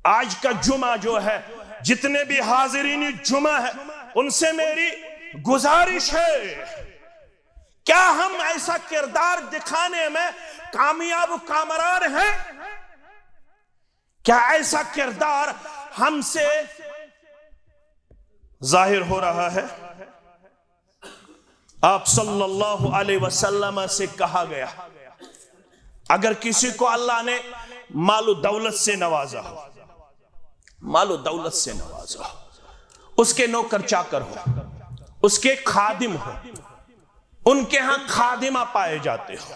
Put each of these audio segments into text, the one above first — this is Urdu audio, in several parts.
آج کا جمعہ جو ہے، جتنے بھی حاضرین جمعہ ہے، ان سے میری گزارش ہے، کیا ہم ایسا کردار دکھانے میں کامیاب کامران ہیں؟ کیا ایسا کردار ہم سے ظاہر ہو رہا ہے؟ آپ صلی اللہ علیہ وسلم سے کہا گیا، اگر کسی کو اللہ نے مال و دولت سے نوازا ہو، مال و دولت سے نوازا ہو، اس کے نوکر چاکر ہو، اس کے خادم ہو، ان کے ہاں خادمہ پائے جاتے ہو،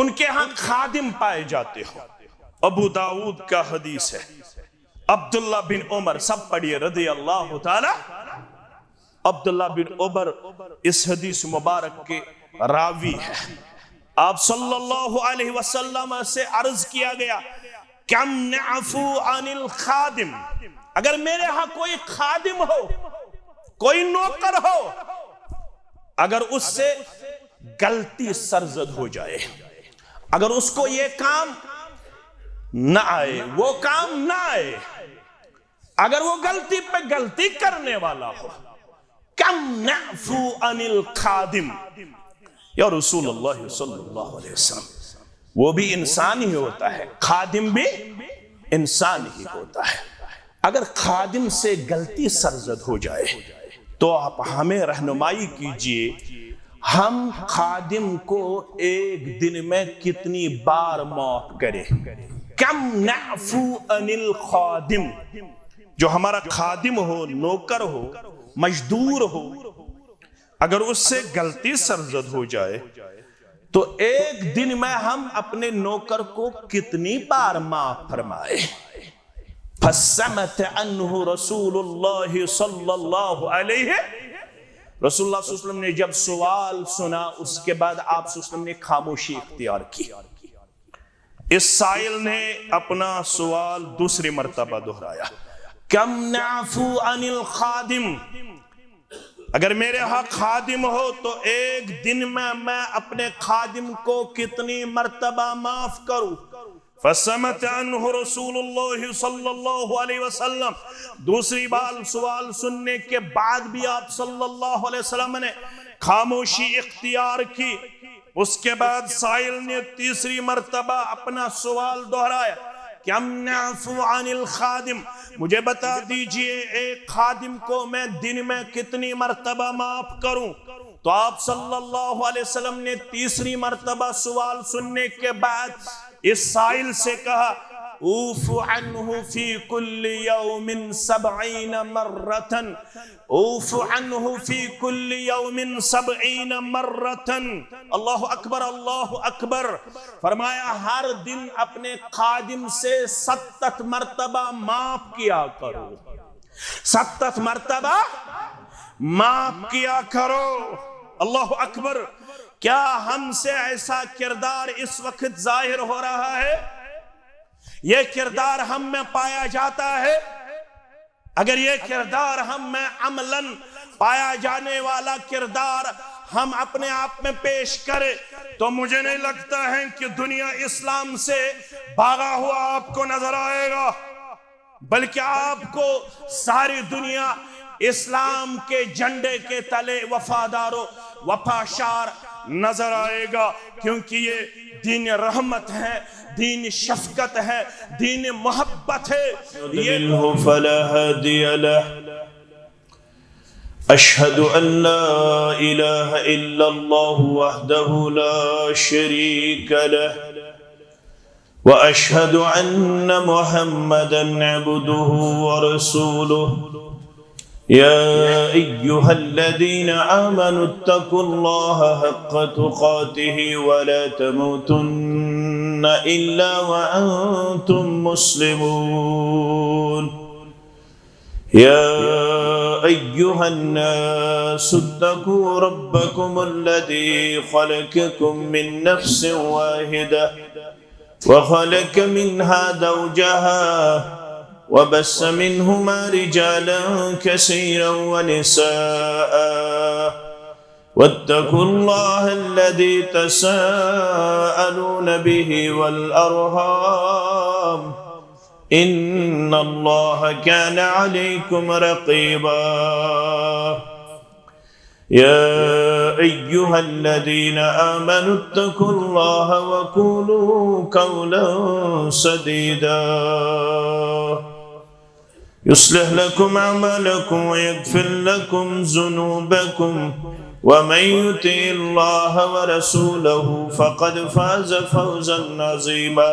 ان کے ہاں خادم پائے جاتے ہو۔ ابو داؤد کا حدیث ہے، عبداللہ بن عمر، سب پڑھیے رضی اللہ تعالی، عبداللہ بن عمر اس حدیث مبارک کے راوی ہے۔ آپ صلی اللہ علیہ وسلم سے عرض کیا گیا، کم نعفو عن الخادم، اگر میرے ہاں کوئی خادم ہو، کوئی نوکر ہو، اگر اس سے غلطی سرزد ہو جائے، اگر اس کو یہ کام نہ آئے، وہ کام نہ آئے، اگر وہ غلطی پہ غلطی کرنے والا ہو، کم نعفو عن الخادم، یا رسول اللہ صلی اللہ علیہ وسلم، وہ بھی انسان ہی ہوتا ہے، خادم بھی انسان ہی ہوتا ہے، اگر خادم سے غلطی سرزد ہو جائے تو آپ ہمیں رہنمائی کیجئے، ہم خادم کو ایک دن میں کتنی بار معاف کریں؟ کم نعفو عن الخادم، جو ہمارا خادم ہو، نوکر ہو، مزدور ہو، اگر اس سے غلطی سرزد ہو جائے تو ایک دن میں ہم اپنے نوکر کو کتنی بار معاف فرمائے؟ فَسَّمَتَ عَنْهُ رسول اللہ صلی اللہ علیہ، رسول اللہ صلی اللہ علیہ وسلم نے جب سوال سنا، اس کے بعد آپ صلی اللہ علیہ وسلم نے خاموشی اختیار کی۔ اس سائل نے اپنا سوال دوسری مرتبہ دہرایا، کم نعفو عن الخادم، اگر میرے ہاں خادم ہو تو ایک دن میں اپنے خادم کو کتنی مرتبہ معاف کروں؟ فَسَمَتَ عَنْهُ رسول اللہ صلی اللہ علیہ وسلم، دوسری بار سوال سننے کے بعد بھی آپ صلی اللہ علیہ وسلم نے خاموشی اختیار کی۔ اس کے بعد سائل نے تیسری مرتبہ اپنا سوال دہرایا، کم نعفو عن الخادم، مجھے بتا دیجئے ایک خادم کو میں دن میں کتنی مرتبہ معاف کروں؟ تو آپ صلی اللہ علیہ وسلم نے تیسری مرتبہ سوال سننے کے بعد اس سائل سے کہا، اوفو عنہ فی کل یوم 70 مرتن، اوفو عنہ فی کل یوم 70 مرتن، اللہ اکبر اللہ اکبر، فرمایا ہر دن اپنے خادم سے 70 مرتبہ معاف کیا کرو، 70 مرتبہ معاف کیا کرو، اللہ اکبر۔ کیا ہم سے ایسا کردار اس وقت ظاہر ہو رہا ہے؟ یہ کردار ہم میں پایا جاتا ہے؟ اگر یہ کردار ہم میں عملاً پایا جانے والا کردار ہم اپنے آپ میں پیش کرے تو مجھے نہیں لگتا ہے کہ دنیا اسلام سے بھاگا ہوا آپ کو نظر آئے گا، بلکہ آپ کو ساری دنیا اسلام کے جھنڈے کے تلے وفادار و وفاشار نظر آئے گا، کیونکہ یہ دین رحمت ہے، دین شفقت ہے، دین محبت ہے۔ يضلله فلا هادي له، أشهد أن لا إله إلا الله وحده لا شريك له، وأشهد أن محمدا عبده ورسوله، يا أيها الذين آمنوا اتقوا الله حق تقاته ولا تموتن إلا وأنتم مسلمون، يا أيها الناس اتقوا ربكم الذي خلقكم من نفس واحدة وخلق منها زوجها وبث منهما رجالا كثيرا ونساء، واتقوا الله الذي تساءلون به والأرحام إن الله كان عليكم رقيبا يا أيها الذين آمنوا اتقوا الله وقولوا قولا سديدا يصلح لكم أعمالكم ويغفر لكم ذنوبكم ومن يطع الله ورسوله فقد فاز فوزا عظيما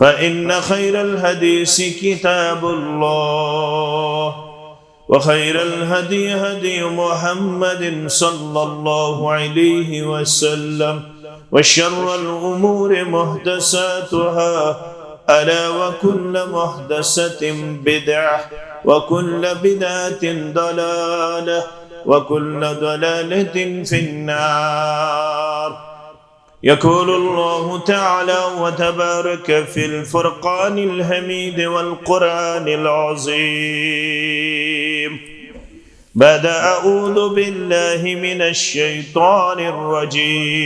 فإن خير الحديث كتاب الله وخير الهدي هدي محمد صلى الله عليه وسلم وشر الأمور محدثاتها ألا وكل محدثة بدعة وكل بدعة ضلالة وكل ضلالة في النار يقول الله تعالى وتبارك في الفرقان الحميد والقرآن العظيم بعد أعوذ بالله من الشيطان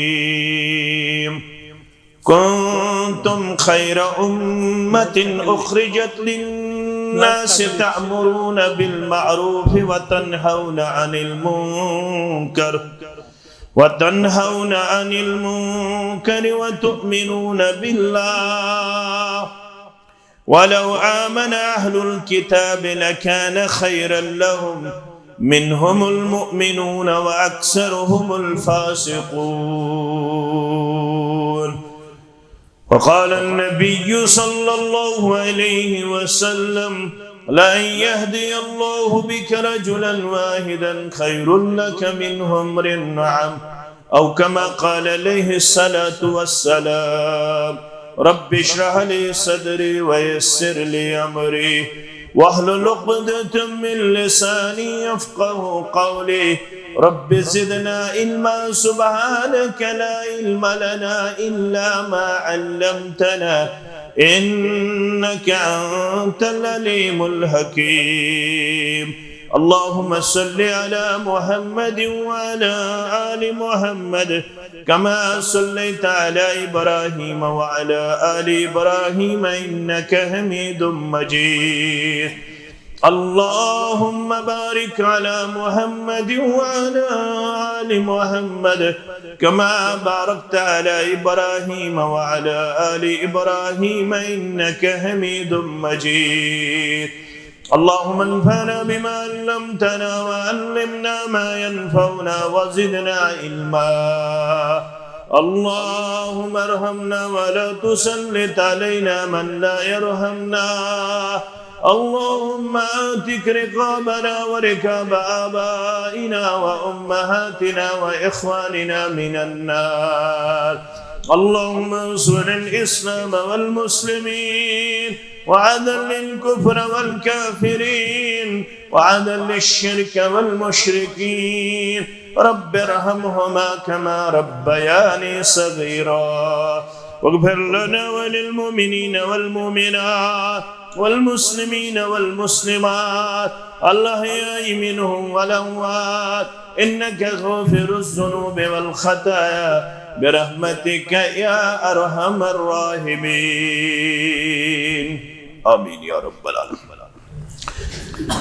الرجيم كنتم خير أمة أخرجت للناس تأمرون بالمعروف وتنهون عن المنكر وتؤمنون بالله ولو آمن أهل الكتاب لكان خيرا لهم منهم المؤمنون وأكثرهم الفاسقون وقال النبي صلى الله عليه وسلم لأن يهدي الله بك رجلا واحدا خير لك من حمر النعم أو كما قال عليه الصلاة والسلام رب اشرح لي صدري ويسر لي أمري واحلل عقدة من لساني يفقه قولي رب زدنا علما سبحانك لا علم لنا إلا ما علمتنا إنك أنت العليم الحكيم اللهم صل على محمد وعلى آل محمد كما صليت على إبراهيم وعلى آل إبراهيم إنك حميد مجيد اللهم بارك على محمد وعلى آل محمد كما باركت على إبراهيم وعلى آل إبراهيم إنك حميد مجيد اللهم انفعنا بما علمتنا وعلمنا ما ينفعنا وزدنا علما اللهم ارحمنا ولا تسلط علينا من لا يرحمنا اللهم آتك رقابنا ورقاب آبائنا وأمهاتنا وإخواننا من النار اللهم انصر الإسلام والمسلمين وعذل الكفر والكافرين وعذل الشرك والمشركين رب ارحمهما كما ربياني صغيرا واغفر لنا وللمؤمنين والمؤمنات والمسلمين والمسلمات الأحياء منهم والأموات إنك غافر الذنوب والخطايا برحمتك يا أرحم الراحمين آمين يا رب العالمين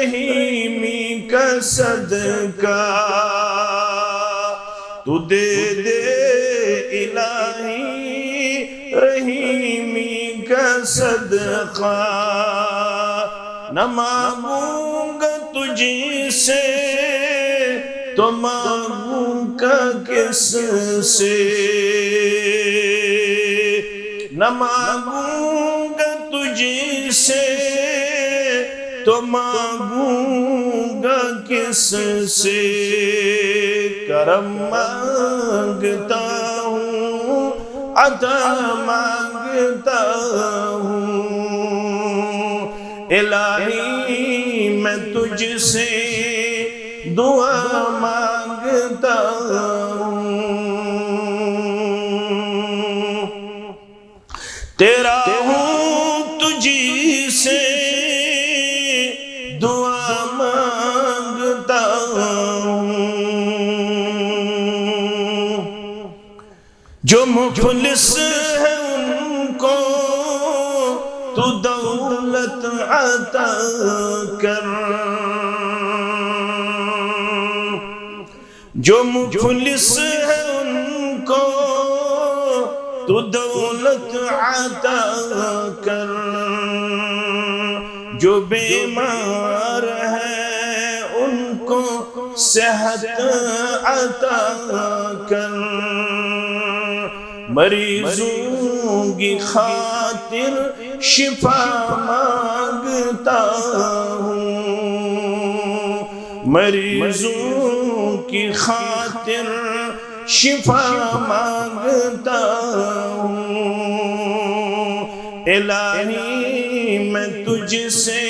رحیمی کا صدقہ تو دے دے الہی رحیمی کا صدقہ نہ مانگوں گا تجھ سے تو مانگوں گا کس سے نہ مانگوں گا تجھ سے تو مانگوں گا کس سے کرم مانگتا ہوں عطا مانگتا ہوں الہی میں تجھ سے دعا مانگتا ہوں تیرا ہوں تجھی سے دعا مانگتا ہوں جو مفلس ہے ان کو تو دولت عطا کر جو مفلس ہے ان کو تو دولت عطا کر جو بیمار ہے ان کو صحت عطا کر مریضوں کی خاطر شفا مانگتا ہوں مریضوں کی خاطر شفا مانگتا ہوں الہی میں تجھ سے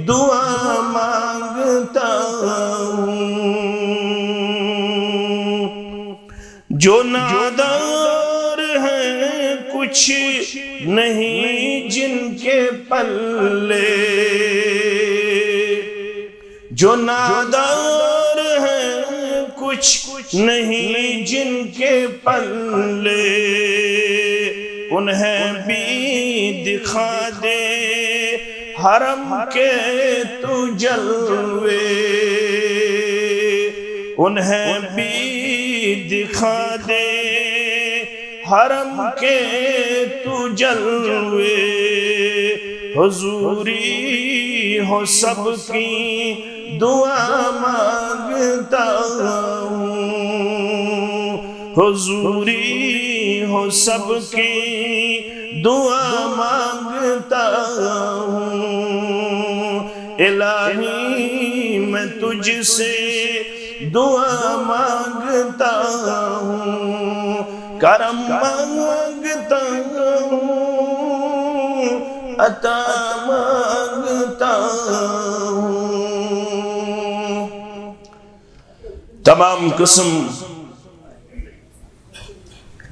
دعا مانگتا ہوں جو نادار ہیں کچھ نہیں جن کے پلے جو نادار ہیں کچھ نہیں جن کے پلے انہیں بھی دکھا دے حرم کے تو جلوے انہیں بھی دکھا دے حرم کے تو جلوے حضوری ہو سب کی دعا مانگتا ہوں حضوری ہو سب کی دعا مانگتا ہوں الہی میں تجھ سے دعا مانگتا ہوں کرم مانگتا ہوں عطا مانگتا ہوں تمام قسم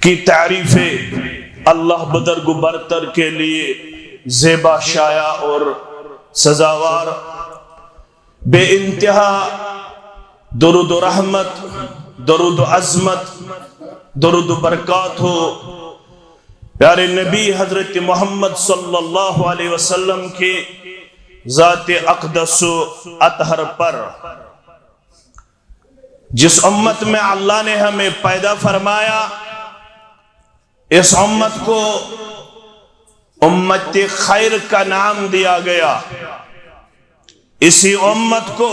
کی تعریفیں اللہ بدرگ و برتر کے لیے زیبا شایع اور سزاوار بے انتہا درود و رحمت درود و عظمت درود و برکات ہو پیارے نبی حضرت محمد صلی اللہ علیہ وسلم کے ذات اقدس و اطہر پر جس امت میں اللہ نے ہمیں پیدا فرمایا اس امت کو امت خیر کا نام دیا گیا اسی امت کو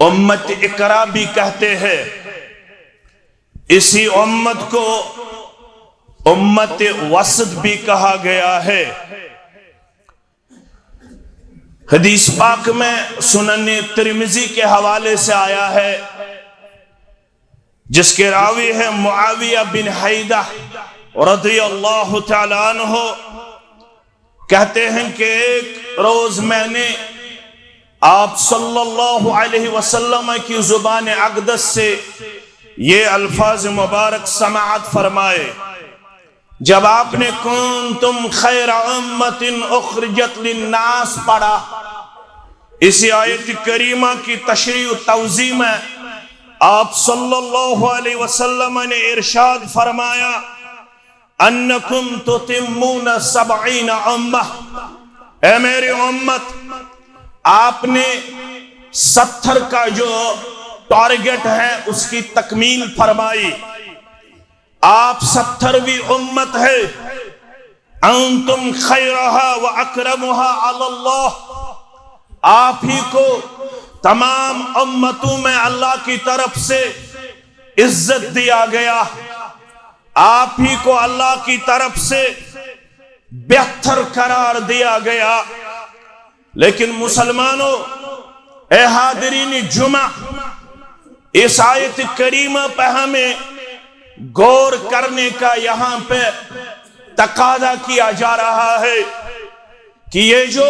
امت اقرا بھی کہتے ہیں اسی امت کو امت وسط بھی کہا گیا ہے حدیث پاک میں سنن ترمذی کے حوالے سے آیا ہے جس کے راوی ہے معاویہ بن حیدہ رضی اللہ تعالیٰ عنہ کہتے ہیں کہ ایک روز میں نے آپ صلی اللہ علیہ وسلم کی زبان اقدس سے یہ الفاظ مبارک سماعت فرمائے جب آپ نے کنتم خیر امت اخرجت للناس پڑھا اسی آیت کریمہ کی تشریح و توضیح میں آپ صلی اللہ علیہ وسلم نے ارشاد فرمایا انکم تتمون 70 امہ اے میری امت آپ نے 70 کا جو ٹارگٹ ہے اس کی تکمیل فرمائی. آپ 70ویں امت ہے. انتم خیرہا و اکرمہا علی اللہ. آپ ہی کو تمام امتوں میں اللہ کی طرف سے عزت دیا گیا. آپ ہی کو اللہ کی طرف سے بہتر قرار دیا گیا. لیکن مسلمانوں، اے حاضرین جمعہ، اس آیت کریمہ پہ ہمیں غور کرنے کا یہاں پہ تقاضا کیا جا رہا ہے کہ یہ جو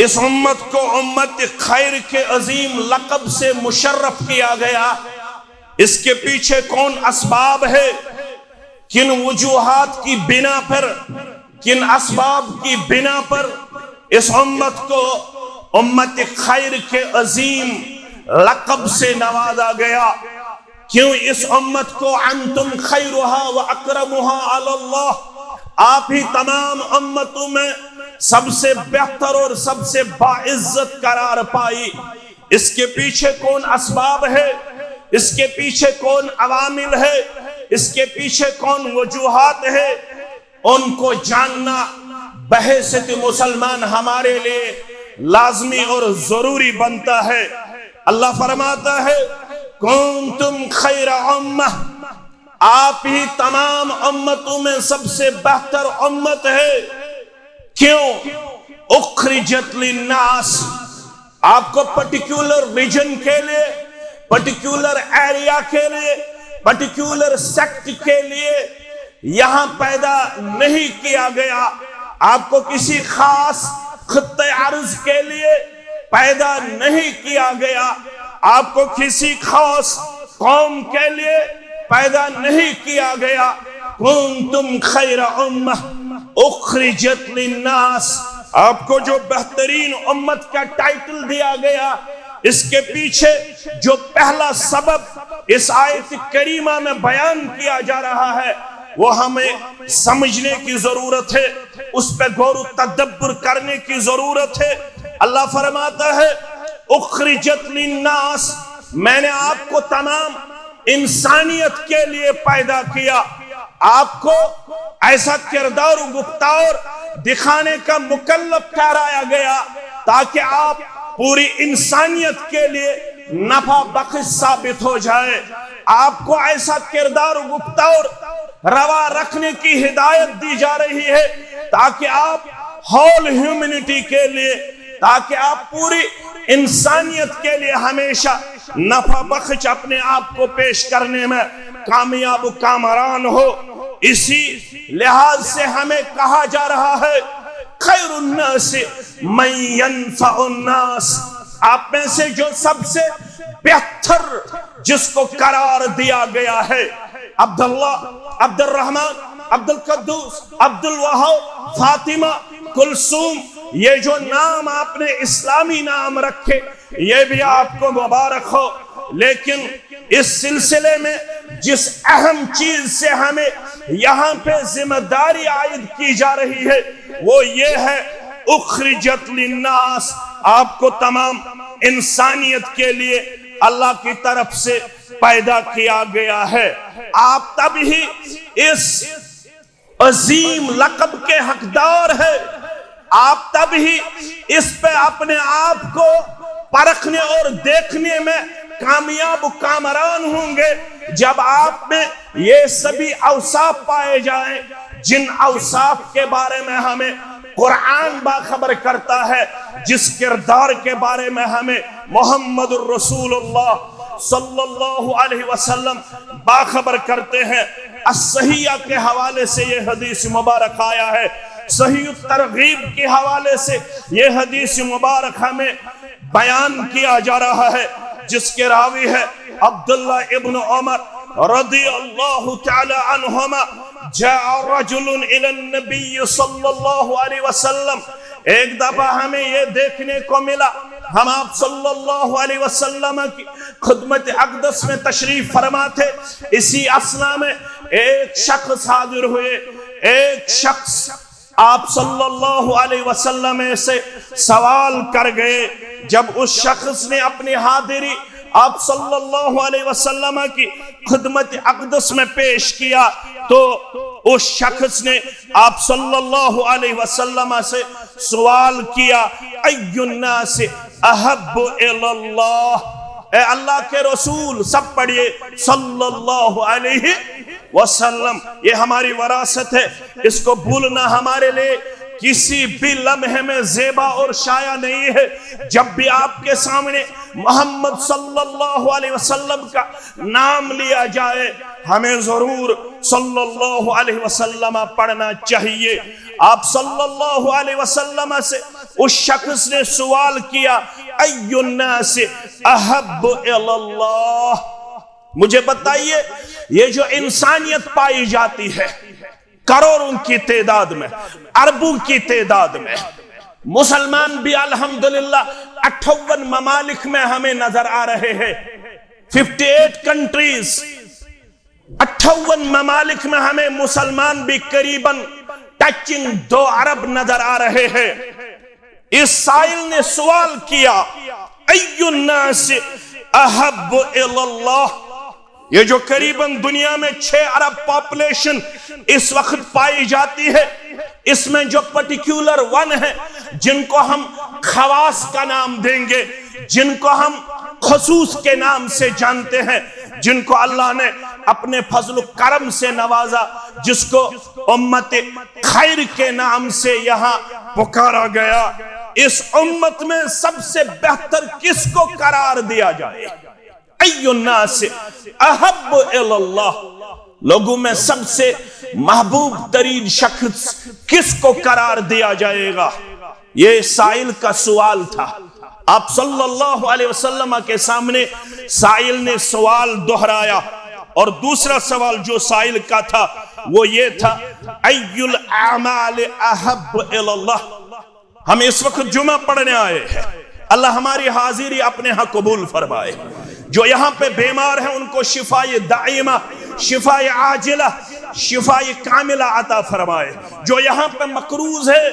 اس امت کو امت خیر کے عظیم لقب سے مشرف کیا گیا، اس کے پیچھے کون اسباب ہے؟ کن وجوہات کی بنا پر، کن اسباب کی بنا پر اس امت کو امت خیر کے عظیم لقب سے نوازا گیا؟ کیوں اس امت کو انتم خیرہا و اکرمہا علی اللہ، آپ ہی تمام امتوں میں سب سے بہتر اور سب سے باعزت قرار پائی؟ اس کے پیچھے کون اسباب ہے؟ اس کے پیچھے کون عوامل ہے؟ اس کے پیچھے کون وجوہات ہے؟ ان کو جاننا بحیثیت مسلمان ہمارے لیے لازمی اور ضروری بنتا ہے. اللہ فرماتا ہے کنتم خیر امہ، آپ ہی تمام امتوں میں سب سے بہتر امت ہے. کیوں؟ اخرجت للناس، آپ کو پرٹیکولر ریجن کے لیے، پرٹیکولر ایریا کے لیے، پرٹیکولر سیکٹ کے لیے یہاں پیدا نہیں کیا گیا. آپ کو کسی خاص خطہ عرض کے لیے پیدا نہیں کیا گیا. آپ کو کسی خاص قوم کے لیے پیدا نہیں کیا گیا. کنتم خیر امہ اخرجت للناس، آپ کو جو بہترین امت کا ٹائٹل دیا گیا، اس کے پیچھے جو پہلا سبب اس آیت کریمہ میں بیان کیا جا رہا ہے وہ ہمیں سمجھنے کی ضرورت ہے، اس پہ غور و تدبر کرنے کی ضرورت ہے. اللہ فرماتا ہے اخرجت للناس، میں نے آپ کو تمام انسانیت کے لیے پیدا کیا. آپ کو ایسا کردار و گفتار دکھانے کا مکلف ٹھہرایا گیا تاکہ آپ پوری انسانیت کے لیے نفع بخش ثابت ہو جائے. آپ کو ایسا کردار و گفتار روا رکھنے کی ہدایت دی جا رہی ہے تاکہ آپ ہول ہیومنٹی کے لیے، تاکہ آپ پوری انسانیت کے لیے ہمیشہ نفع بخش اپنے آپ کو پیش کرنے میں کامیاب و کامران ہو. اسی لحاظ سے ہمیں کہا جا رہا ہے خیر الناس من ينفع الناس، آپ میں سے جو سب سے بہتر جس کو قرار دیا گیا ہے عبداللہ، عبد الرحمن، عبد القدوس، عبد الوہاب، فاطمہ، کلثوم، یہ جو نام آپ نے اسلامی نام رکھے یہ بھی آپ کو مبارک ہو. لیکن اس سلسلے میں جس اہم چیز سے ہمیں یہاں پہ ذمہ داری عائد کی جا رہی ہے وہ یہ ہے اخرجت للناس، آپ کو تمام انسانیت کے لیے اللہ کی طرف سے پیدا کیا گیا ہے. آپ تب ہی اس عظیم لقب کے حقدار ہے، آپ تب ہی اس پہ اپنے آپ کو پرکھنے اور دیکھنے میں کامیاب و کامران ہوں گے جب آپ میں یہ سبھی اوصاف پائے جائیں جن اوصاف کے بارے میں ہمیں قرآن باخبر کرتا ہے، جس کردار کے بارے میں ہمیں محمد الرسول اللہ صلی اللہ علیہ وسلم باخبر کرتے ہیں. الصحیحہ کے حوالے سے یہ حدیث مبارک آیا ہے، صحیح الترغیب کے حوالے سے یہ حدیث مبارک ہمیں بیان کیا جا رہا ہے جس کے راوی ہے عبداللہ ابن عمر رضی اللہ تعالی عنہما. جاء رجل الى النبی صلی اللہ علیہ وسلم، ایک دفعہ ہمیں یہ دیکھنے کو ملا، ہم آپ صلی اللہ علیہ وسلم کی خدمت اقدس میں تشریف فرما تھے، اسی اثنا میں ایک شخص حاضر ہوئے. ایک شخص آپ صلی اللہ علیہ وسلم سے سوال کر گئے. جب اس شخص نے اپنی حاضری آپ صلی اللہ علیہ وسلم کی خدمت اقدس میں پیش کیا تو اس شخص نے آپ صلی اللہ علیہ وسلم سے سوال کیا ای الناس احب الی اللہ، اے اللہ کے رسول، سب پڑھیے صلی اللہ علیہ وسلم. یہ ہماری وراثت ہے، اس کو بھولنا ہمارے لیے کسی بھی لمحے میں زیبا اور شایع نہیں ہے. جب بھی آپ کے سامنے محمد صلی اللہ علیہ وسلم کا نام لیا جائے ہمیں ضرور صلی اللہ علیہ وسلم پڑھنا چاہیے. آپ صلی اللہ علیہ وسلم سے اس شخص نے سوال کیا ای الناس احب الی اللہ، مجھے بتائیے یہ جو انسانیت پائی جاتی ہے کروڑوں کی تعداد میں، اربوں کی تعداد میں، مسلمان بھی الحمدللہ 58 ممالک میں ہمیں نظر آ رہے ہیں. 58 کنٹریز، 58 ممالک میں ہمیں مسلمان بھی قریباً ٹچنگ 2 ارب نظر آ رہے ہیں. اس سائل نے سوال کیا ای الناس احب الی اللہ، یہ جو قریباً دنیا میں 6 ارب پاپولیشن اس وقت پائی جاتی ہے، اس میں جو پرٹیکولر 1 ہے جن کو ہم خواص کا نام دیں گے، جن کو ہم خصوص کے نام سے جانتے ہیں، جن کو اللہ نے اپنے فضل و کرم سے نوازا، جس کو امت خیر کے نام سے یہاں پکارا گیا. اس امت میں سب سے بہتر کس کو قرار دیا جائے؟ ای الناس احب الی اللہ، لوگوں میں سب سے محبوب ترین شخص کس کو قرار دیا جائے گا؟ یہ سائل کا سوال تھا. آپ صلی اللہ علیہ وسلم کے سامنے سائل نے سوال دہرایا، اور دوسرا سوال جو سائل کا تھا وہ یہ تھا ای الاعمال احب الی اللہ. ہم اس وقت جمعہ پڑھنے آئے ہیں، اللہ ہماری حاضری اپنے ہاں قبول فرمائے. جو یہاں پہ بیمار ہیں ان کو شفائے دائمہ، شفائے عاجلہ، شفائے کاملہ عطا فرمائے. جو یہاں پہ مقروض ہے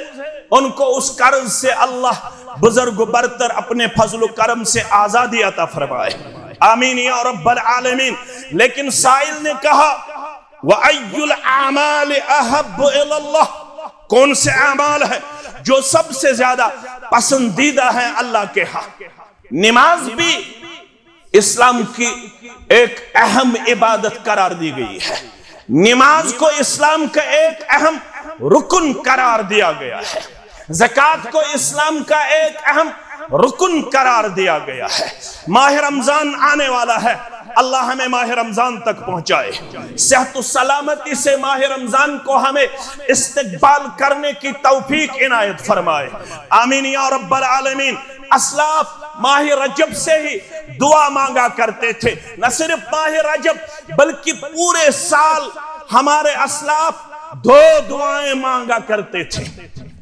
ان کو اس قرض سے اللہ بزرگ برتر اپنے فضل و کرم سے آزادی عطا فرمائے. آمین یا رب العالمین. لیکن سائل نے کہا وَأَيُّ الْأَعْمَالِ أَحَبُّ إِلَى اللَّهِ، کون سے اعمال ہے جو سب سے زیادہ پسندیدہ ہیں اللہ کے ہاں؟ نماز بھی اسلام کی ایک اہم عبادت قرار دی گئی ہے. نماز کو اسلام کا ایک اہم رکن قرار دیا گیا ہے. زکوٰۃ کو اسلام کا ایک اہم رکن قرار دیا گیا ہے. ماہ رمضان آنے والا ہے، اللہ ہمیں ماہ رمضان تک پہنچائے. صحت و سلامتی سے ماہ رمضان کو ہمیں استقبال کرنے کی توفیق عنایت فرمائے. آمین یا رب العالمین. اسلاف ماہ رجب سے ہی دعا مانگا کرتے تھے. نہ صرف ماہ رجب بلکہ پورے سال ہمارے اسلاف 2 دعائیں مانگا کرتے تھے.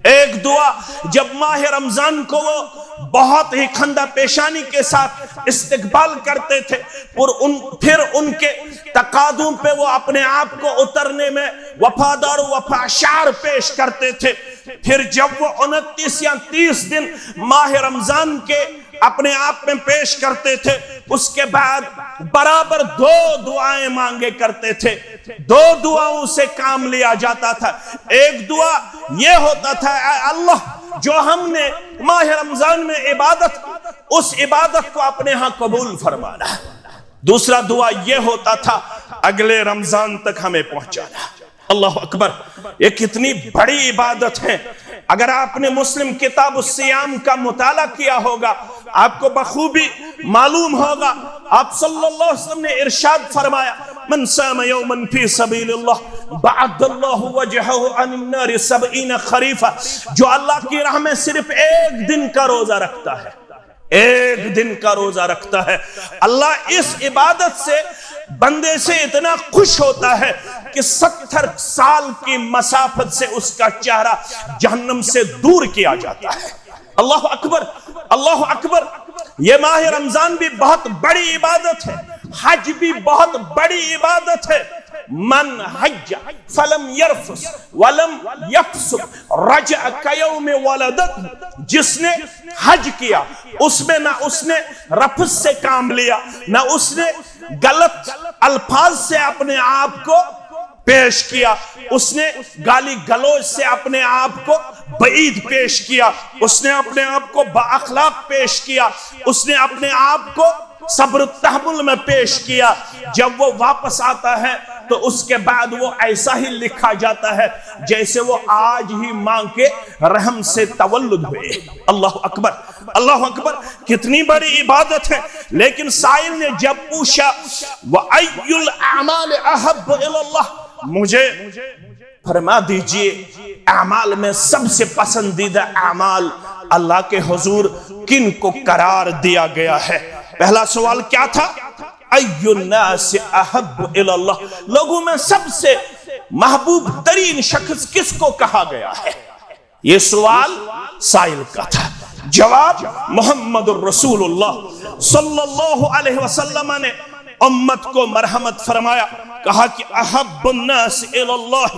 ایک دعا جب ماہ رمضان کو وہ بہت ہی خندہ پیشانی کے ساتھ استقبال کرتے تھے، پھر ان کے تقاضوں پہ وہ اپنے آپ کو اترنے میں وفادار و وفاشار پیش کرتے تھے. پھر جب وہ 29 یا 30 دن ماہ رمضان کے اپنے آپ میں پیش کرتے تھے، اس کے بعد برابر 2 دعائیں مانگے کرتے تھے. 2 دعاؤں سے کام لیا جاتا تھا. ایک دعا یہ ہوتا تھا اے اللہ جو ہم نے ماہ رمضان میں عبادت، اس عبادت کو اپنے ہاں قبول فرمانا. دوسرا دعا یہ ہوتا تھا اگلے رمضان تک ہمیں پہنچانا. اللہ اکبر. یہ کتنی بڑی عبادت ہے. اگر آپ نے مسلم کتاب الصیام کا مطالعہ کیا ہوگا آپ کو بخوبی معلوم ہوگا. آپ صلی اللہ علیہ وسلم نے ارشاد فرمایا من صام یوما فی سبیل اللہ بعد اللہ وجہہ عن النار 70 خریفہ. جو اللہ کی راہ میں صرف ایک دن کا روزہ رکھتا ہے، ایک دن کا روزہ رکھتا ہے، اللہ اس عبادت سے بندے سے اتنا خوش ہوتا ہے کہ 70 سال کی مسافت سے اس کا چہرہ جہنم سے دور کیا جاتا ہے. اللہ اکبر، اللہ اکبر. یہ ماہ رمضان بھی بہت بڑی عبادت ہے، حج بھی بہت بڑی عبادت ہے. من حج فلم يرفث ولم يفسق رجع كيوم ولدته، جس نے حج کیا اس میں نہ اس نے رفث سے کام لیا، نہ اس نے غلط الفاظ سے اپنے آپ کو پیش کیا، اس نے گالی گلوچ سے اپنے آپ کو بعید پیش کیا، اس نے اپنے آپ کو با اخلاق پیش کیا، اس نے اپنے آپ کو صبر و تحمل میں پیش کیا۔ جب وہ واپس آتا ہے تو اس کے بعد وہ ایسا ہی لکھا جاتا ہے جیسے وہ آج ہی ماں کے رحم سے تولد ہوئے۔ اللہ اکبر، اللہ اکبر، کتنی بڑی عبادت ہے۔ لیکن سائل نے جب پوچھا وَأَيُّ الْأَعْمَالِ أَحَبُّ إِلَى اللَّهِ، مجھے فرما دیجئے اعمال میں سب سے پسندیدہ اعمال اللہ کے حضور کن کو قرار دیا گیا ہے؟ پہلا سوال کیا تھا؟ اَيُّ النَّاسِ أَحَبُّ إِلَى اللَّهِ، لوگوں میں سب سے محبوب ترین شخص کس کو کہا گیا ہے؟ یہ سوال سائل کا تھا۔ جواب محمد الرسول اللہ صلی اللہ علیہ وسلم نے امت کو مرحمت فرمایا، کہا کہ احب الناس الی اللہ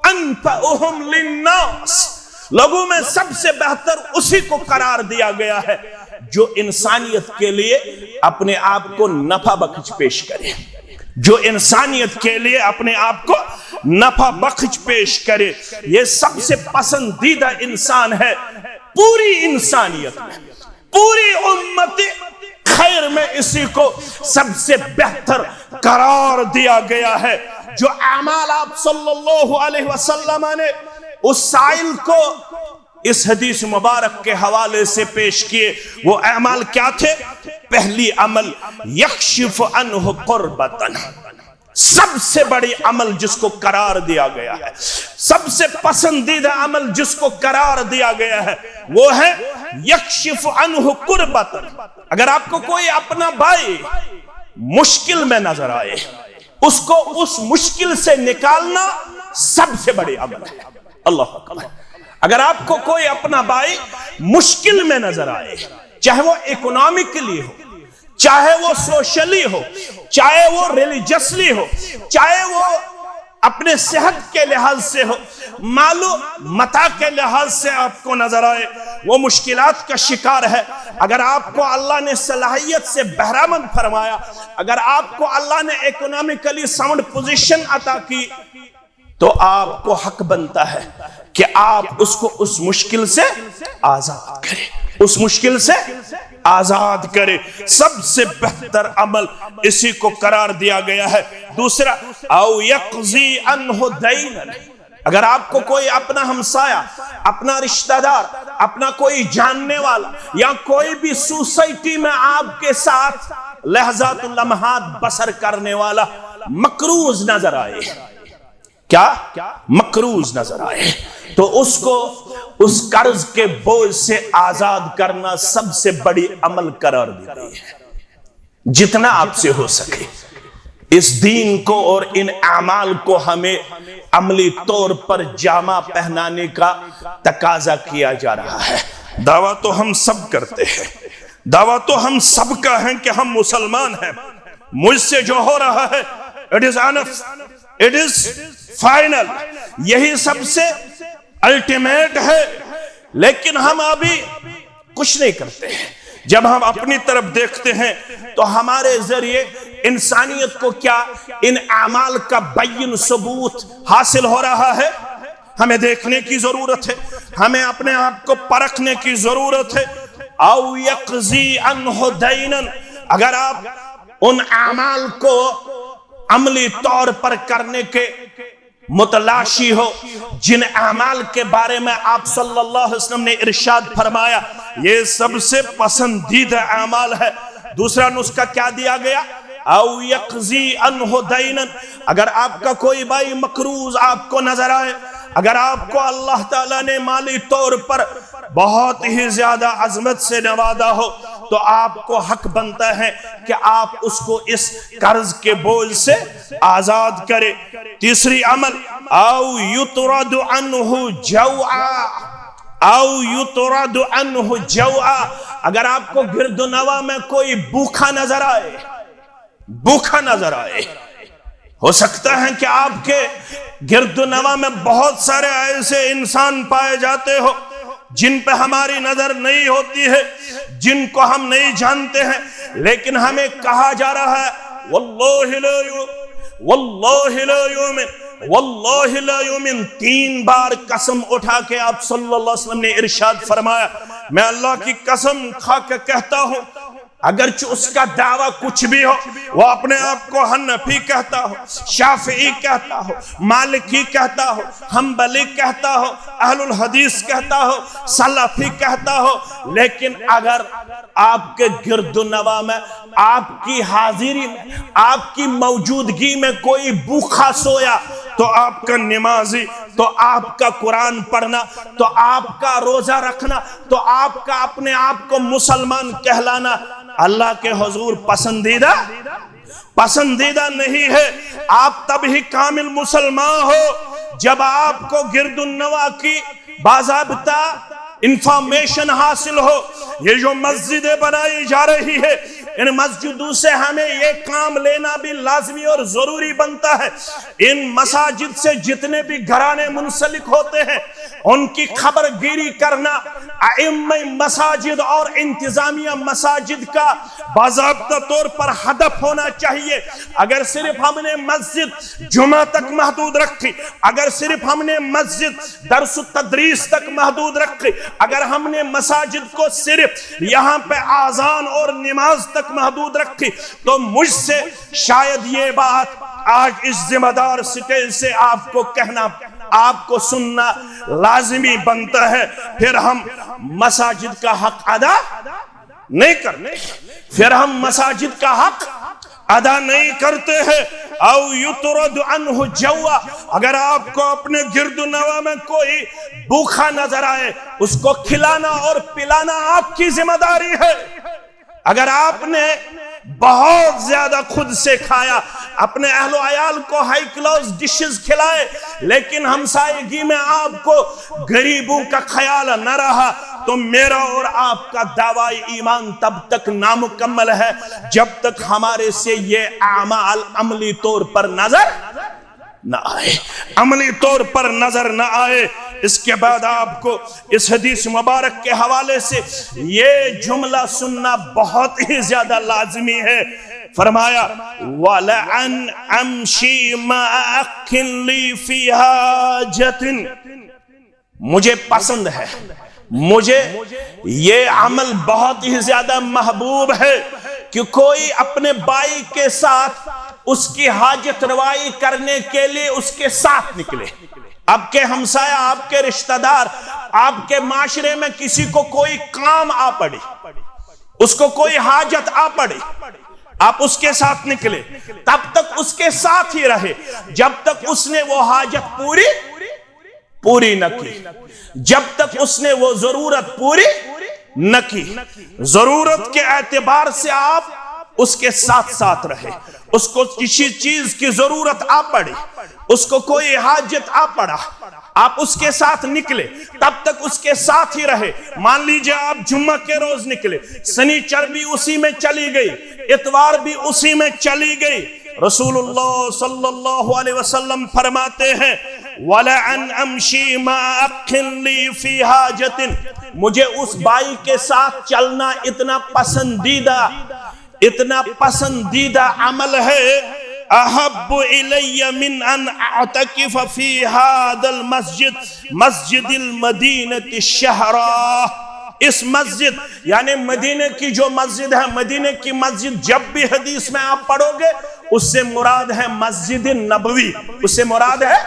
انفعهم للناس، لوگوں میں سب سے بہتر اسی کو قرار دیا گیا ہے جو انسانیت کے لیے اپنے آپ کو نفع بخش پیش کرے، جو انسانیت کے لیے اپنے آپ کو نفع بخش پیش کرے۔ یہ سب سے پسندیدہ انسان ہے پوری انسانیت میں، پوری امت خیر میں اسی کو سب سے بہتر قرار دیا گیا ہے۔ جو اعمال آپ صلی اللہ علیہ وسلم نے اس سائل کو اس حدیث مبارک کے حوالے سے پیش کیے، وہ اعمال کیا تھے؟ پہلی عمل یکشف عنہ قربتن، سب سے بڑی عمل جس کو قرار دیا گیا ہے، سب سے پسندیدہ عمل جس کو قرار دیا گیا ہے، وہ ہے یکشف عنہ قربتن۔ اگر آپ کو کوئی اپنا بھائی مشکل میں نظر آئے، اس کو اس مشکل سے نکالنا سب سے بڑی عمل ہے۔ اللہ اکبر۔ اگر آپ کو کوئی اپنا بھائی مشکل میں نظر آئے، چاہے وہ اکنامکلی ہو، چاہے وہ سوشلی ہو، چاہے وہ ریلیجسلی ہو، چاہے وہ اپنے صحت کے لحاظ سے ہو، مال و متاع کے لحاظ سے آپ کو نظر آئے، وہ مشکلات کا شکار ہے، اگر آپ کو اللہ نے صلاحیت سے بہرامند فرمایا، اگر آپ کو اللہ نے اکنامکلی ساؤنڈ پوزیشن عطا کی، تو آپ کو حق بنتا ہے کہ آپ اس کو اس مشکل سے آزاد کریں، اس مشکل سے آزاد کرے۔ سب سے بہتر عمل اسی کو قرار دیا گیا ہے۔ دوسرا او یقضی عنہ دینا، اگر آپ کو کوئی اپنا ہمسایہ، اپنا رشتہ دار، اپنا کوئی جاننے والا یا کوئی بھی سوسائٹی میں آپ کے ساتھ لحظات لمحات بسر کرنے والا مقروض نظر آئے، کیا مقروض نظر آئے، تو اس کو اس قرض کے بوجھ سے آزاد کرنا سب سے بڑی عمل قرار دی گئی ہے۔ جتنا آپ سے ہو سکے اس دین کو اور ان اعمال کو ہمیں عملی طور پر جامہ پہنانے کا تقاضا کیا جا رہا ہے۔ دعویٰ تو ہم سب کرتے ہیں، دعویٰ تو ہم سب کا ہے کہ ہم مسلمان ہیں، مجھ سے جو ہو رہا ہے it is enough, it is final, یہی سب سے الٹیمیٹ ہے، لیکن ہم ابھی کچھ نہیں کرتے ہیں۔ جب ہم اپنی طرف دیکھتے ہیں تو ہمارے ذریعے انسانیت کو کیا ان اعمال کا بین ثبوت حاصل ہو رہا ہے؟ ہمیں دیکھنے کی ضرورت ہے، ہمیں اپنے آپ کو پرکھنے کی ضرورت ہے۔ او یقضی عنہ دینا، اگر آپ ان اعمال کو عملی طور پر کرنے کے متلاشی ہو، جن اعمال کے بارے میں آپ صلی اللہ علیہ وسلم نے ارشاد فرمایا یہ سب سے پسندیدہ اعمال ہے، دوسرا نسخہ کیا دیا گیا؟ او یقضی عنہ دینا، اگر آپ کا کوئی بھائی مقروض آپ کو نظر آئے، اگر آپ کو اللہ تعالیٰ نے مالی طور پر بہت ہی زیادہ عظمت سے نوازا ہو، تو آپ کو حق بنتا ہے کہ آپ اس کو اس قرض کے بوجھ سے آزاد کرے۔ تیسری عمل او یطرد عنہ جوعا، او یطرد عنہ جوعا، اگر آپ کو گرد و نواح میں کوئی بھوکا نظر آئے، بھوکا نظر آئے، ہو سکتا ہے کہ آپ کے گرد و نواح میں بہت سارے ایسے انسان پائے جاتے ہو جن پہ ہماری نظر نہیں ہوتی ہے، جن کو ہم نہیں جانتے ہیں، لیکن ہمیں کہا جا رہا ہے واللہ لا یؤمن، واللہ لا یؤمن، 3 بار قسم اٹھا کے آپ صلی اللہ علیہ وسلم نے ارشاد فرمایا، میں اللہ کی قسم کھا کے کہتا ہوں، اگرچہ اس کا دعویٰ کچھ بھی ہو، وہ اپنے آپ کو حنفی کہتا ہو، شافعی کہتا ہو، مالکی کہتا ہو، حنبلی کہتا ہو، اہل الحدیث کہتا ہو، سلفی کہتا ہو، لیکن اگر آپ کے گرد و نواح میں، آپ کی حاضری میں، آپ کی موجودگی میں کوئی بھوکا سویا تو آپ کا نمازی، تو آپ کا قرآن پڑھنا، تو آپ کا روزہ رکھنا، تو آپ کا اپنے آپ کو مسلمان کہلانا اللہ کے حضور پسندیدہ نہیں ہے۔ آپ تب ہی کامل مسلمان ہو جب آپ کو گرد النواح کی باضابطہ انفارمیشن حاصل ہو۔ یہ جو مسجدیں بنائی جا رہی ہے، ان مسجدوں سے ہمیں یہ کام لینا بھی لازمی اور ضروری بنتا ہے۔ ان مساجد سے جتنے بھی گھرانے منسلک ہوتے ہیں ان کی خبر گیری کرنا ائمہ مساجد اور انتظامیہ مساجد کا باضابطہ طور پر ہدف ہونا چاہیے۔ اگر صرف ہم نے مسجد جمعہ تک محدود رکھی، اگر صرف ہم نے مسجد درس و تدریس تک محدود رکھی، اگر ہم نے مساجد کو صرف یہاں پہ آذان اور نماز تک محدود رکھی، تو مجھ سے شاید یہ بات آج اس ذمہ دار سٹیج سے آپ کو کہنا، آپ کو سننا لازمی بنتا ہے۔ پھر ہم مساجد کا حق ادا نہیں کرتے، پھر ہم مساجد کا حق ادا نہیں کرتے ہیں۔ او یطرد عنہ جوا، اگر آپ کو اپنے گرد و نواح میں کوئی بھوکا نظر آئے، اس کو کھلانا اور پلانا آپ کی ذمہ داری ہے۔ اگر آپ نے بہت زیادہ خود سے کھایا، اپنے اہل و عیال کو ہائی کلاس ڈشز کھلائے، لیکن ہمسائیگی میں آپ کو غریبوں کا خیال نہ رہا، تو میرا اور آپ کا دعویٰ ایمان تب تک نامکمل ہے جب تک ہمارے سے یہ اعمال عملی طور پر نظر نہ آئے، عملی طور پر نظر نہ آئے۔ اس کے بعد آپ کو اس حدیث مبارک کے حوالے سے یہ جملہ سننا بہت ہی زیادہ لازمی ہے۔ فرمایا وَلَعَنْ أَمْشِي مَا أَقٍ لِي فِي حَاجَةٍ، مجھے پسند ہے، مجھے یہ عمل بہت ہی زیادہ محبوب ہے کہ کوئی اپنے بھائی کے ساتھ اس کی حاجت روائی کرنے کے لیے اس کے ساتھ نکلے۔ آپ کے ہمسایہ، آپ کے رشتہ دار، آپ کے معاشرے میں کسی کو کوئی کام آ پڑی، اس کو کوئی حاجت آ پڑی، آپ اس کے ساتھ نکلے، تب تک اس کے ساتھ ہی رہے جب تک اس نے وہ حاجت پوری نہ کی، جب تک اس نے وہ ضرورت پوری نہ کی۔ ضرورت کے اعتبار سے آپ اس کے ساتھ رہے، اس کو کسی چیز کی ضرورت آ پڑی، اس کو کوئی حاجت آ پڑا، آپ اس کے ساتھ نکلے، تب تک اس کے ساتھ ہی رہے۔ مان لیجئے آپ جمعہ کے روز نکلے، سنیچر بھی اسی میں چلی گئی، اتوار بھی اسی میں چلی گئی، رسول اللہ صلی اللہ علیہ وسلم فرماتے ہیں وَلَعَنْ أَمْشِي مَا أَقٍ لِي فِي حَاجَةٍ، مجھے اس بھائی کے ساتھ چلنا اتنا پسندیدہ عمل ہے، احب الی من ان اعتکف فی هذا المسجد مسجد المدینہ الشہراء، اس مسجد یعنی مدینے کی جو مسجد ہے، مدینے کی مسجد جب بھی حدیث میں آپ پڑھو گے اس سے مراد ہے مسجد نبوی، اس سے مراد ہے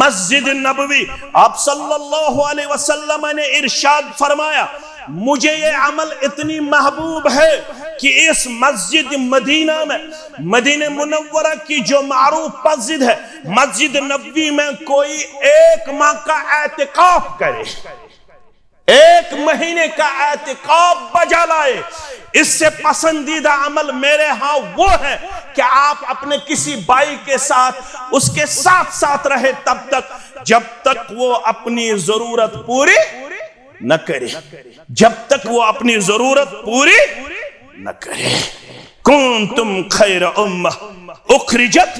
مسجد نبوی۔ آپ صلی اللہ علیہ وسلم نے ارشاد فرمایا مجھے یہ عمل اتنی محبوب ہے کہ اس مسجد مدینہ میں، مدینہ منورہ کی جو معروف مسجد ہے، مسجد نبوی میں کوئی 1 ماہ کا اعتکاف کرے، 1 مہینے کا اعتکاف بجا لائے، اس سے پسندیدہ عمل میرے ہاں وہ ہے کہ آپ اپنے کسی بھائی کے ساتھ اس کے ساتھ رہے تب تک جب تک وہ اپنی ضرورت پوری نہ کرے، جب تک وہ اپنی ضرورت پوری نہ کرے۔ کنتم خیر امہ اخرجت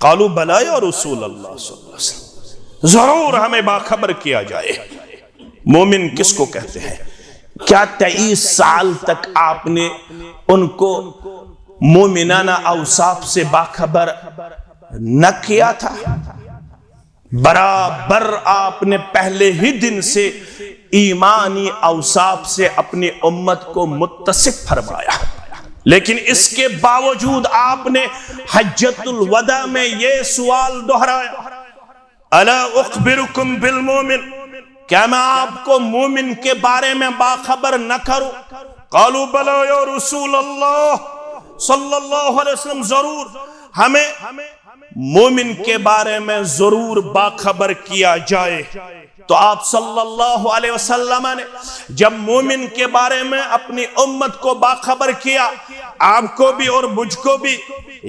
قالوا بلا یا رسول اللہ صلی اللہ علیہ وسلم، ضرور ہمیں باخبر کیا جائے۔ مومن کس کو کہتے ہیں؟ کیا 23 سال تک آپ نے ان کو مومنانہ اوصاف سے باخبر نہ کیا تھا؟ برابر آپ نے پہلے ہی دن سے ایمانی اوصاف سے اپنی امت کو متصف فرمایا، لیکن اس کے باوجود آپ نے حجۃ الوداع میں یہ سوال دہرایا، الا اخبرکم بالمومن، کیا میں آپ کو مومن کے بارے میں باخبر نہ کروں؟ قالوا بلا یا رسول اللہ صلی اللہ علیہ وسلم، ضرور ہمیں مومن کے بارے میں ضرور باخبر کیا جائے۔ تو آپ صلی اللہ علیہ وسلم نے جب مومن کے بارے میں اپنی امت کو باخبر کیا، آپ کو بھی اور مجھ کو بھی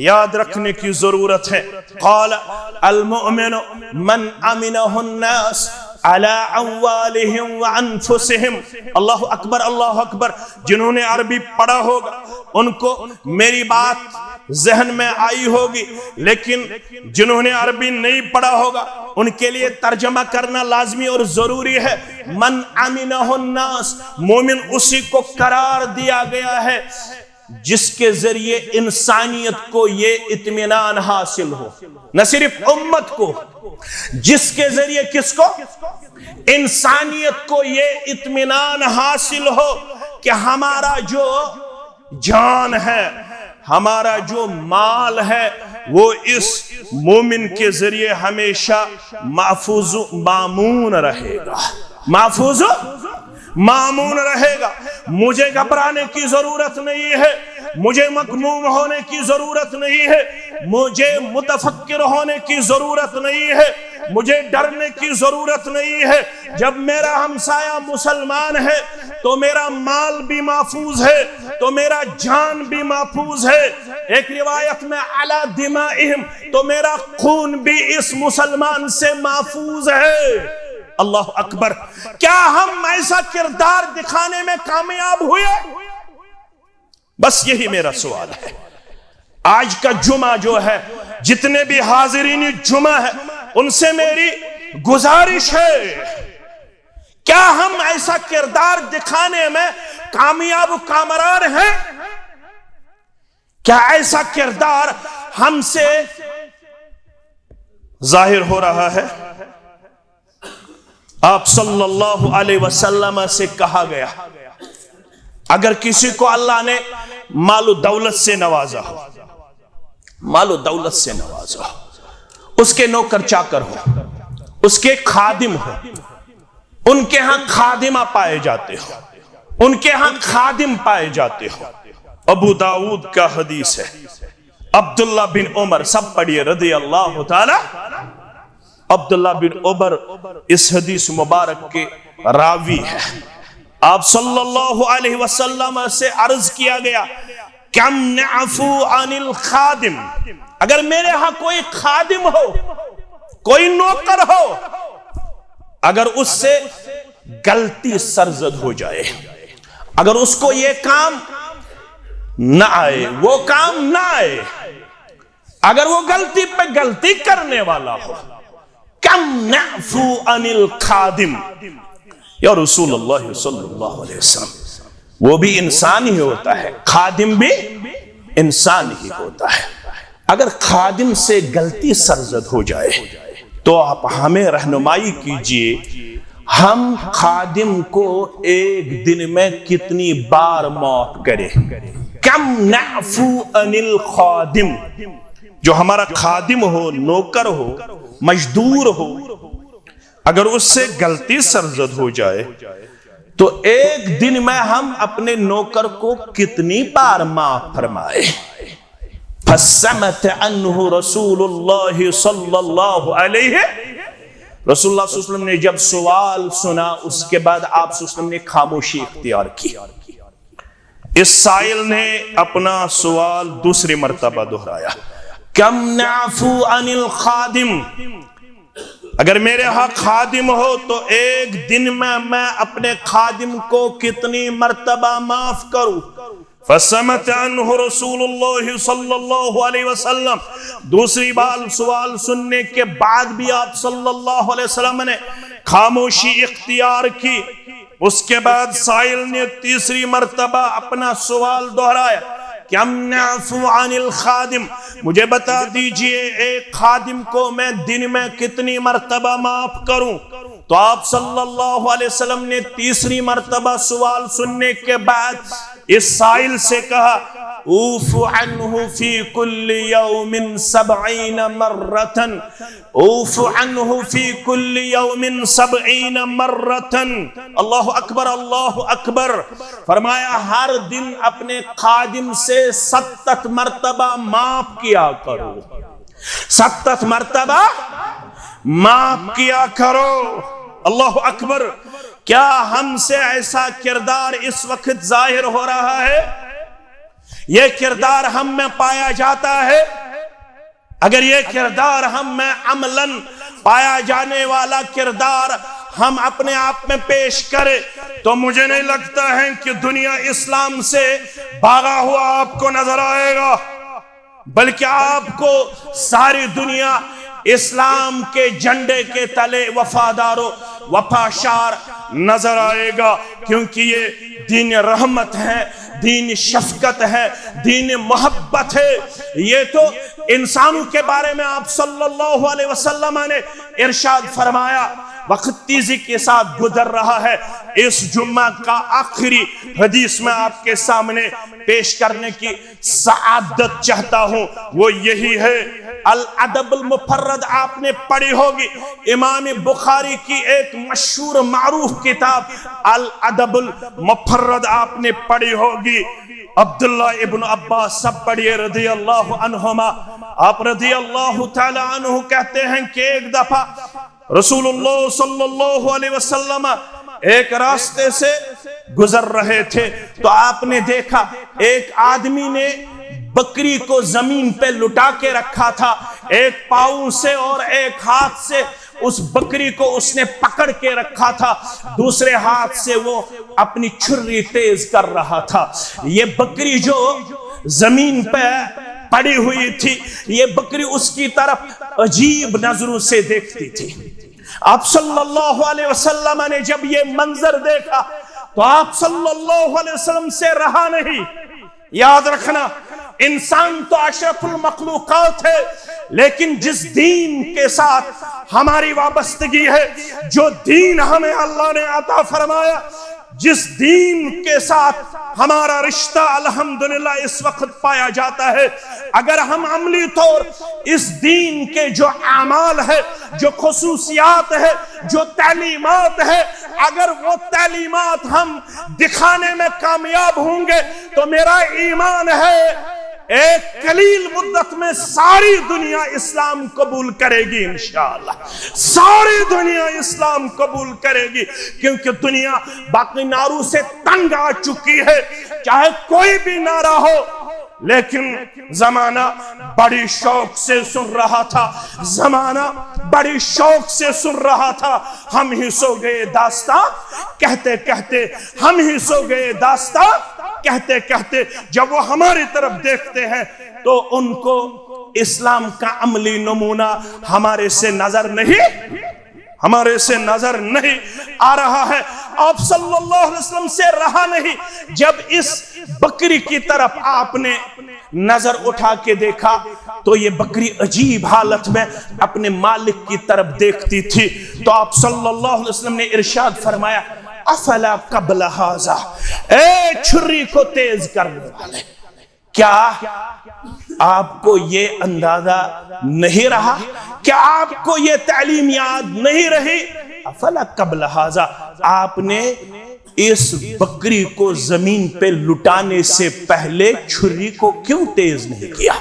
یاد رکھنے کی ضرورت ہے۔ قال المؤمن من امنہ الناس علی اموالہم وانفسہم، اللہ اکبر اللہ اکبر۔ جنہوں نے عربی پڑھا ہوگا ان کو میری بات ذہن میں آئی ہوگی، لیکن جنہوں نے عربی نہیں پڑھا ہوگا ان کے لیے ترجمہ کرنا لازمی اور ضروری ہے۔ من امنہ الناس، مومن اسی کو قرار دیا گیا ہے جس کے ذریعے انسانیت کو یہ اطمینان حاصل ہو، نہ صرف امت کو، جس کے ذریعے کس کو؟ انسانیت کو یہ اطمینان حاصل ہو کہ ہمارا جو جان ہے، ہمارا جو مال ہے، وہ اس مومن کے ذریعے ہمیشہ محفوظ و مامون رہے گا، محفوظ و مامون رہے گا۔ مجھے گھبرانے کی ضرورت نہیں ہے، مجھے مغموم ہونے کی ضرورت نہیں ہے، مجھے متفکر ہونے کی ضرورت نہیں ہے، مجھے ڈرنے کی ضرورت نہیں ہے۔ جب میرا ہمسایہ مسلمان ہے تو میرا مال بھی محفوظ ہے، تو میرا جان بھی محفوظ ہے۔ ایک روایت میں علی دمائہم، تو میرا خون بھی اس مسلمان سے محفوظ ہے۔ اللہ اکبر۔ کیا ہم ایسا کردار دکھانے میں کامیاب ہوئے؟ بس یہی میرا سوال ہے۔ آج کا جمعہ جو ہے، جتنے بھی حاضرین جمعہ ہے، ان سے میری گزارش ہے، کیا ہم ایسا کردار دکھانے میں کامیاب و کامران ہیں؟ کیا ایسا کردار ہم سے ظاہر ہو رہا ہے؟ آپ صلی اللہ علیہ وسلم سے کہا گیا، اگر کسی کو اللہ نے مال و دولت سے نوازا ہو، مال و دولت سے نوازا ہو، اس کے نوکر چاکر ہو، اس کے خادم ہو، ان کے ہاں خادمہ پائے جاتے ہو، ان کے ہاں خادم پائے جاتے ہو۔ ابو داؤد کا حدیث ہے، عبداللہ بن عمر، سب پڑھیے رضی اللہ تعالی، عبداللہ بن عمر اس حدیث مبارک کے راوی ہے۔ آپ صلی اللہ علیہ وسلم سے عرض کیا گیا، کم نعفو عن الخادم، اگر میرے ہاں کوئی خادم ہو، کوئی نوکر ہو، اگر اس سے غلطی سرزد ہو جائے، اگر اس کو یہ کام نہ آئے، وہ کام نہ آئے، اگر وہ غلطی پہ غلطی کرنے والا ہو، کم نعفو عن الخادم، یا رسول اللہ صلی اللہ علیہ وسلم، وہ بھی انسان ہی ہوتا ہے، خادم بھی انسان ہی ہوتا ہے۔ اگر خادم سے غلطی سرزد ہو جائے تو آپ ہمیں رہنمائی کیجئے، ہم خادم کو ایک دن میں کتنی بار معاف کریں؟ کم نعفو عن الخادم، جو ہمارا خادم ہو، نوکر ہو، مزدور ہو، اگر اس سے غلطی سرزد ہو جائے تو ایک دن میں ہم اپنے نوکر کو کتنی بار معاف فرمائے؟ فَسَّمَتَ عَنْهُ رسول اللہ صلی اللہ علیہ، رسول اللہ صلی اللہ علیہ وسلم نے جب سوال سنا، اس کے بعد آپ صلی اللہ علیہ وسلم نے خاموشی اختیار کی۔ اس سائل نے اپنا سوال دوسری مرتبہ دہرایا، کم نعفو عن الخادم، اگر میرے ہاں خادم ہو تو ایک دن میں اپنے خادم کو کتنی مرتبہ معاف کروں؟ فسمت عنہ رسول اللہ صلی اللہ علیہ وسلم، دوسری بار سوال سننے کے بعد بھی آپ صلی اللہ علیہ وسلم نے خاموشی اختیار کی۔ اس کے بعد سائل نے تیسری مرتبہ اپنا سوال دہرایا کہ ام نعفو عن الخادم، مجھے بتا دیجئے ایک خادم کو میں دن میں کتنی مرتبہ معاف کروں؟ تو آپ صلی اللہ علیہ وسلم نے تیسری مرتبہ سوال سننے کے بعد اس سائل سے کہا اوفو عنہ فی کل یوم 70 مرتن، اوفو عنہ فی کل یوم 70 مرتن۔ اللہ اکبر، اللہ اکبر۔ فرمایا ہر دن اپنے خادم سے 70 مرتبہ معاف کیا کرو، 70 مرتبہ معاف کیا کرو۔ اللہ اکبر۔ کیا ہم سے ایسا کردار اس وقت ظاہر ہو رہا ہے؟ یہ کردار ہم میں پایا جاتا ہے؟ اگر یہ کردار ہم میں عملاً پایا جانے والا کردار ہم اپنے آپ میں پیش کرے تو مجھے نہیں لگتا ہے کہ دنیا اسلام سے بھاگا ہوا آپ کو نظر آئے گا، بلکہ آپ کو ساری دنیا اسلام کے جھنڈے کے تلے وفادار و وفاشار نظر آئے گا، کیونکہ یہ دین رحمت ہے، دین شفقت ہے، دین محبت ہے۔ یہ تو انسانوں کے بارے میں آپ صلی اللہ علیہ وسلم نے ارشاد فرمایا۔ وقت تیزی کے ساتھ گزر رہا ہے، اس جمعہ کا آخری حدیث میں آپ کے سامنے پیش کرنے کی سعادت چاہتا ہوں، وہ یہی ہے۔ الادب المفرد آپ نے پڑھی ہوگی، امام بخاری کی ایک مشہور معروف کتاب الادب المفرد آپ نے پڑھی ہوگی۔ عبداللہ ابن عباس سب پڑھیے رضی اللہ عنہما، آپ رضی اللہ تعالی عنہ کہتے ہیں کہ ایک دفعہ رسول اللہ صلی اللہ علیہ وسلم ایک راستے سے گزر رہے تھے تو آپ نے دیکھا ایک آدمی نے بکری کو زمین پہ لٹا کے رکھا تھا، ایک پاؤں سے اور ایک ہاتھ سے اس بکری کو اس نے پکڑ کے رکھا تھا، دوسرے ہاتھ سے وہ اپنی چھری تیز کر رہا تھا۔ یہ بکری جو زمین پہ پڑی ہوئی تھی، یہ بکری اس کی طرف عجیب نظروں سے دیکھتی تھی۔ آپ صلی اللہ علیہ وسلم نے جب یہ منظر دیکھا تو آپ صلی اللہ علیہ وسلم سے رہا نہیں۔ یاد رکھنا، انسان تو اشرف المخلوقات ہے، لیکن جس دین کے ساتھ ہماری وابستگی ہے، جو دین ہمیں اللہ نے عطا فرمایا، جس دین کے ساتھ ہمارا رشتہ الحمدللہ اس وقت پایا جاتا ہے، اگر ہم عملی طور اس دین کے جو اعمال ہے، جو خصوصیات ہے، جو تعلیمات ہے، اگر وہ تعلیمات ہم دکھانے میں کامیاب ہوں گے تو میرا ایمان ہے ایک قلیل مدت میں ساری دنیا اسلام قبول کرے گی انشاءاللہ، ساری دنیا اسلام قبول کرے گی، کیونکہ دنیا باقی ناروں سے تنگ آ چکی ہے، چاہے کوئی بھی نعرہ ہو، لیکن زمانہ بڑی شوق سے سن رہا تھا، زمانہ بڑی شوق سے سن رہا تھا۔ ہم ہی سو گئے داستاں کہتے کہتے، ہم ہی سو گئے داستاں کہتے کہتے، جب وہ ہماری طرف دیکھتے ہیں تو ان کو اسلام کا عملی نمونہ ہمارے سے نظر نہیں آ رہا ہے۔ آپ صلی اللہ علیہ وسلم سے رہا نہیں، جب اس بکری کی طرف آپ نے نظر اٹھا کے دیکھا تو یہ بکری عجیب حالت میں اپنے مالک کی طرف دیکھتی تھی، تو آپ صلی اللہ علیہ وسلم نے ارشاد فرمایا افلا قبل ھذا، اے چھری کو تیز کرنے والے، کیا آپ کو یہ اندازہ نہیں رہا؟ کیا آپ کو یہ تعلیم یاد نہیں رہی؟ افلا قبل ھذا، آپ نے اس بکری کو زمین پہ لٹانے سے پہلے چھری کو کیوں تیز نہیں کیا؟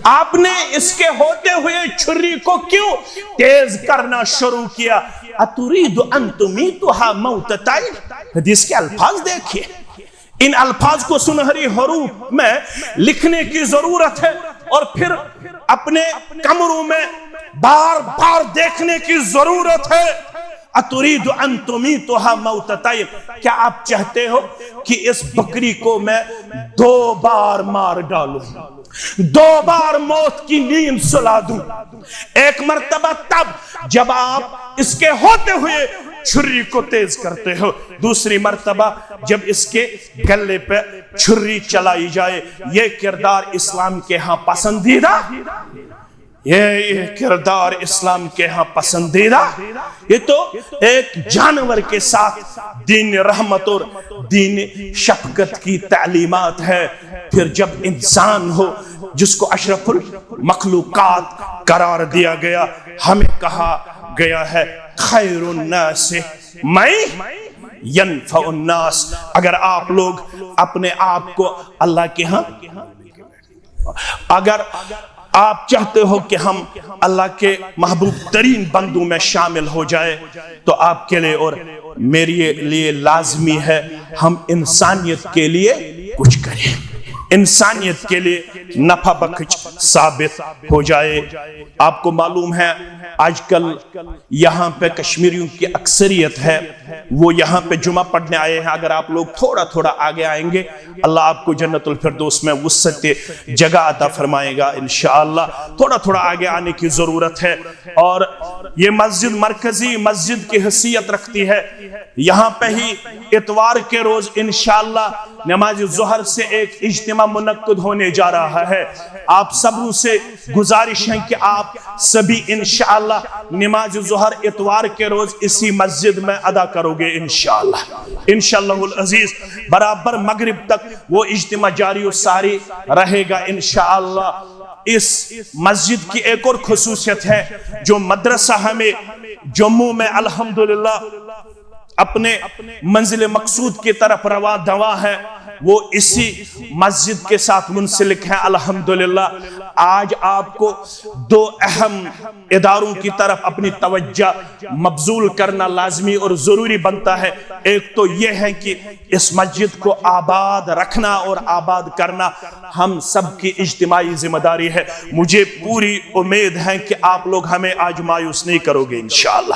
آپ نے اس کے ہوتے ہوئے چھری کو کیوں تیز کرنا شروع کیا؟ اتريد ان تميتها موتتين، حدیث کے الفاظ دیکھیے، ان الفاظ کو سنہری حروف میں لکھنے کی ضرورت ہے اور پھر اپنے کمروں میں بار بار دیکھنے کی ضرورت ہے۔ اتريد ان تميتها موتتين، کیا آپ چاہتے ہو کہ اس بکری کو میں 2 بار مار ڈالوں، 2 بار موت کی نیند سلا دوں۔ ایک مرتبہ تب جب آپ اس کے ہوتے ہوئے چھری کو تیز کرتے ہو، دوسری مرتبہ جب اس کے گلے پہ چھری چلائی جائے۔ یہ کردار اسلام کے ہاں پسندیدہ، یہ کردار اسلام کے ہاں پسندیدہ۔ یہ تو ایک جانور کے ساتھ دین رحمت اور دین شفقت کی تعلیمات ہے۔ پھر جب انسان ہو جس کو اشرف المخلوقات قرار دیا گیا، ہمیں کہا گیا ہے خیر الناس من ینفع الناس۔ اگر آپ لوگ اپنے آپ کو اللہ کے ہاں، اگر آپ چاہتے ہو کہ ہم اللہ کے محبوب ترین بندوں میں شامل ہو جائے تو آپ کے لیے اور میرے لیے لازمی ہے ہم انسانیت کے لیے کچھ کریں، انسانیت کے لیے نفع بخش ثابت ہو جائے۔ آپ کو معلوم ہے آج کل یہاں پہ کشمیریوں کی اکثریت ہے، وہ یہاں پہ جمعہ پڑھنے آئے ہیں۔ اگر آپ لوگ تھوڑا تھوڑا آگے آئیں گے اللہ آپ کو جنت الفردوس میں وسعت جگہ عطا فرمائے گا انشاءاللہ۔ تھوڑا تھوڑا آگے آنے کی ضرورت ہے، اور یہ مسجد مرکزی مسجد کی حیثیت رکھتی ہے۔ یہاں پہ ہی اتوار کے روز انشاءاللہ نماز ظہر سے ایک اجتماع منعقد ہونے جا رہا ہے۔ آپ سبوں سے گزارش ہے کہ آپ سبھی انشاءاللہ نماز ظہر اتوار کے روز اسی مسجد میں ادا کرو گے انشاءاللہ۔ انشاءاللہ العزیز برابر مغرب تک وہ اجتماع جاری و ساری رہے گا انشاءاللہ۔ اس مسجد کی ایک اور خصوصیت ہے، جو مدرسہ ہمیں جموں میں الحمدللہ اپنے منزل مقصود کی طرف رواں دواں ہے، وہ اسی مسجد کے ساتھ منسلک ہے الحمدللہ۔ آج آپ کو 2 اہم اداروں کی طرف اپنی توجہ مبذول کرنا لازمی اور ضروری بنتا ہے۔ ایک تو یہ ہے کہ اس مسجد کو آباد رکھنا اور آباد کرنا ہم سب کی اجتماعی ذمہ داری ہے۔ مجھے پوری امید ہے کہ آپ لوگ ہمیں آج مایوس نہیں کرو گے انشاءاللہ۔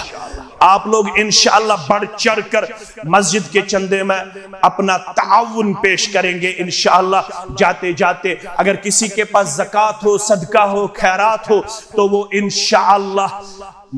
آپ لوگ انشاءاللہ بڑھ چڑھ کر مسجد کے چندے میں اپنا تعاون پیش کریں گے انشاءاللہ۔ جاتے جاتے اگر کسی کے پاس زکوٰۃ ہو، صدقہ ہو، خیرات ہو تو وہ انشاءاللہ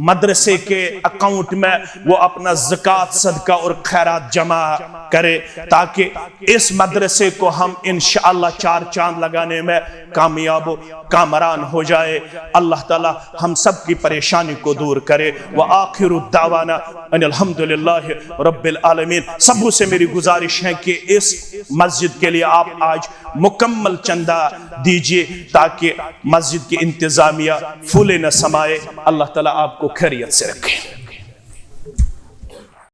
مدرسے کے اکاؤنٹ میں وہ اپنا زکوٰۃ، صدقہ اور خیرات جمع کرے، تاکہ اس مدرسے کو ہم انشاءاللہ 4 چاند لگانے میں کامیاب و کامران ہو جائے۔ اللہ تعالی ہم سب کی پریشانی کو دور کرے۔ وآخر الدعوانا ان الحمدللہ رب العالمین۔ سبوں سے میری گزارش ہے کہ اس مسجد کے لیے آپ آج مکمل چندہ دیجئے تاکہ مسجد کی انتظامیہ پھولے نہ سمائے۔ اللہ تعالی آپ کو خیریت سے رکھے۔